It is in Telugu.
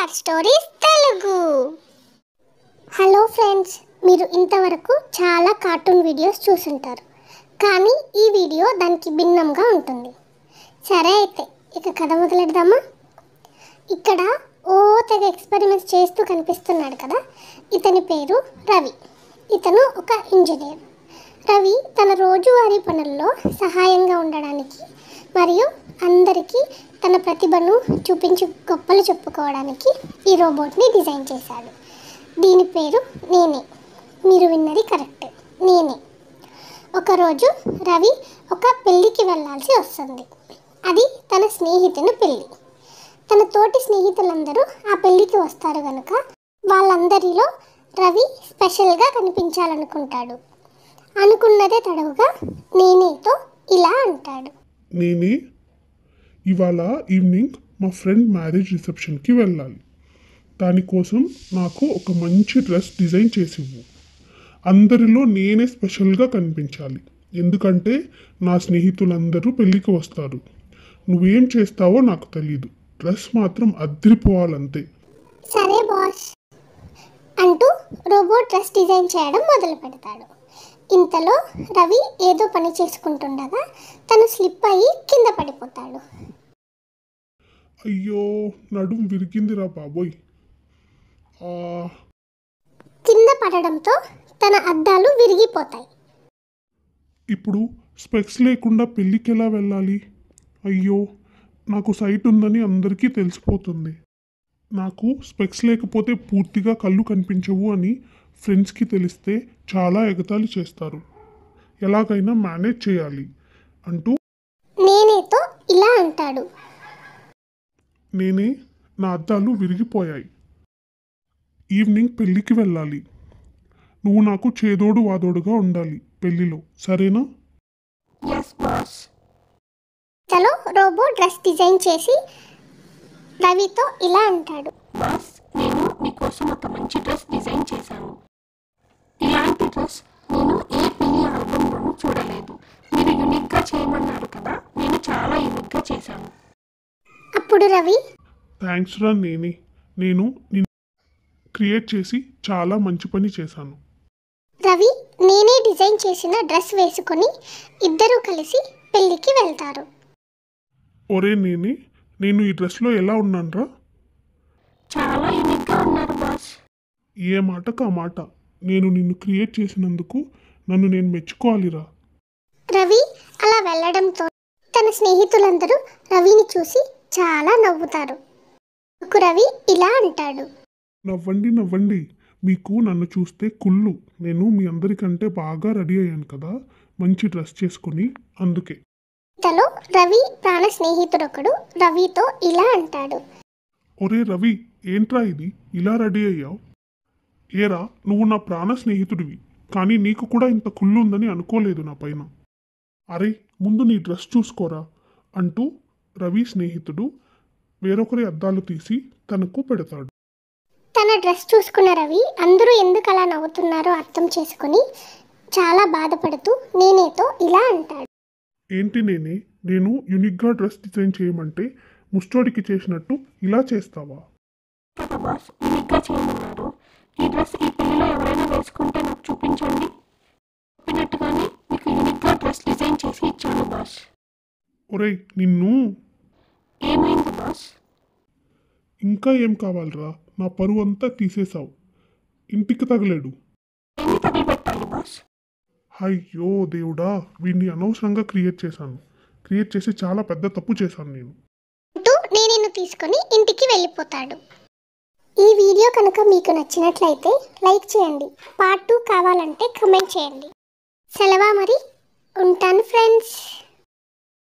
Star stories Telugu. Hello friends, మీరు ఇంతవరకు చాలా కార్టూన్ వీడియోస్ చూసుంటారు, కానీ ఈ వీడియో దానికి భిన్నంగా ఉంటుంది. సరే అయితే ఇక కథ మొదలెడదామా? ఇక్కడ తెగ ఎక్స్పెరిమెంట్స్ చేస్తూ కనిపిస్తున్నాడు కదా, ఇతని పేరు రవి. ఇతను ఒక ఇంజనీర్. రవి తన రోజువారీ పనుల్లో సహాయంగా ఉండడానికి మరియు అందరికీ తన ప్రతిభను చూపించి గొప్పలు చెప్పుకోవడానికి ఈ రోబోట్ని డిజైన్ చేశాడు. దీని పేరు నేనే. మీరు విన్నది కరెక్ట్, నేనే. ఒకరోజు రవి ఒక పెళ్ళికి వెళ్ళాల్సి వస్తుంది. అది తన స్నేహితుని పెళ్ళి. తన తోటి స్నేహితులందరూ ఆ పెళ్ళికి వస్తారు కనుక వాళ్ళందరిలో రవి స్పెషల్గా కనిపించాలనుకుంటాడు. అనుకున్నదే తడవుగా నేనేతో ఇలా అంటాడు. నేనే ఇవాళ ఈవినింగ్ మా ఫ్రెండ్ మ్యారేజ్ రిసెప్షన్కి వెళ్ళాలి. దానికోసం నాకు ఒక మంచి డ్రెస్ డిజైన్ చేసి ఇవ్వు. అందరిలో నేనే స్పెషల్గా కనిపించాలి, ఎందుకంటే నా స్నేహితులందరూ పెళ్ళికి వస్తారు. నువ్వేం చేస్తావో నాకు తెలీదు, డ్రెస్ మాత్రం అద్రిపోవాలంతే. సరే బాస్ అంటూ రోబోట్ డ్రెస్ డిజైన్ చేయడం మొదలు పెడతాడు. ఇంతలో రవి ఏదో పని చేసుకుంటుండగా తను స్లిప్ అయ్యి కింద పడిపోతాడు. అయ్యో, నడుం విరిగిందిరా బాబోయ్. కింద పడడంతో తన అద్దాలు విరిగిపోతాయి. ఇప్పుడు స్పెక్స్ లేకుండా పెళ్ళికి ఎలా వెళ్ళాలి? అయ్యో, నాకు సైట్ ఉందని అందరికీ తెలిసిపోతుంది. నాకు స్పెక్స్ లేకపోతే పూర్తిగా కళ్ళు కనిపించవు అని ఫ్రెండ్స్కి తెలిస్తే చాలా ఎగతాళి చేస్తారు. ఎలాగైనా మేనేజ్ చేయాలి అంటూ నేనేతో ఇలా అంటాడు. నేనే నా అద్దాలు విరిగిపోయాయి. ఈవినింగ్ పెళ్ళికి వెళ్ళాలి. నువ్వు నాకు చేదోడు వాదోడుగా ఉండాలి పెళ్ళిలో, సరేనా? తలో రోబో డ్రెస్ డిజైన్ చేసి రవితో ఇలా అంటాడు. బాస్, నేను మీకోసం ఒక మంచి డ్రెస్ డిజైన్ చేశాను. ఇలాంటి డ్రెస్ నేను ఏ పెళ్లి ఆల్బంలోనూ చూడలేదు. మీరు యూనిక్గా చేయమన్నారు కదా, నేను చాలా యూనిక్గా చేశాను. అప్పుడు రవి, థ్యాంక్స్ రా నేనే. నేను నిన్ను క్రియేట్ చేసి చాలా మంచి పని చేశాను. రవి నేనే డిజైన్ చేసిన డ్రెస్ వేసుకొని ఇద్దరూ కలిసి పెళ్ళికి వెళ్తారు. ఒరే నేనే, నేను ఈ డ్రెస్లో ఎలా ఉన్నానురా? చాలా యూనిక్గా ఉన్నారు బాస్. ఏ మాటకు ఆ మాట. నేను నిన్ను క్రియేట్ చేసినందుకు నన్ను నేను మెచ్చుకోవాలిరా. రవి అలా వెళ్ళడంతో తన స్నేహితులందరూ రవిని చూసి చాలా నవ్వుతారు. రవి ఇలా అంటాడు. నవ్వండి నవ్వండి, మీకు నన్ను చూస్తే కుళ్ళు. నేను మీ అందరికంటే బాగా రెడీ అయ్యాను కదా మంచి డ్రెస్ చేసుకొని, అందుకే. ఇంతలో రవి ప్రాణ స్నేహితుడొకడు రవితో ఇలా అంటాడు. ఒరే రవి, ఏంట్రా ఇది ఇలా రెడీ అయ్యావు? ఏరా, నువ్వు నా ప్రాణ స్నేహితుడివి, కానీ నీకు కూడా ఇంత కుళ్ళు ఉందని అనుకోలేదు నా పైన. అరే, ముందు నీ డ్రెస్ చూసుకోరా అంటూ రవి స్నేహితుడు వేరొకరి అద్దాలు తీసి తనకు పెడతాడు. తన డ్రెస్ చూసుకున్న రవి అందరూ ఎందుకు అలా నవ్వుతున్నారో అర్థం చేసుకుని చాలా బాధపడుతూ నేనేతో ఇలా అంటాడు. ఏంటి నేనే, నేను యూనిక్గా డ్రెస్ డిజైన్ చేయమంటే ముస్టోడికి చేసినట్టు ఇలా చేస్తావా? కదా బాస్, యూనిక్గా చేయమన్నారు. ఈ డ్రెస్ ఈ పెళ్లిలో ఎవరైనా వేసుకుంటే నాకు చూపించండి. చెప్పినట్టుగానే మీకు యూనిక్గా డ్రెస్ డిజైన్ చేసి ఇచ్చాను బాస్. ఒరేయ్ నిన్ను. ఏమైంది బాస్? ఇంకా ఏం కావాలరా? నా పరువు అంతా తీసేశావు. ఇంటికి తగలేడు. ఎన్ని తగిలిపెట్టాలి బాస్? అయ్యో దేవుడా, వీడిని అనవసరంగా క్రియేట్ చేశాను. క్రియేట్ చేసి చాలా పెద్ద తప్పు చేశాను నేను. నేను తీసుకొని ఇంటికి వెళ్ళిపోతాడు. ఈ వీడియో కనుక మీకు నచ్చినట్లయితే లైక్ చేయండి. పార్ట్ 2 కావాలంటే కమెంట్ చేయండి. సెలవా మరి, ఉంటాను ఫ్రెండ్స్.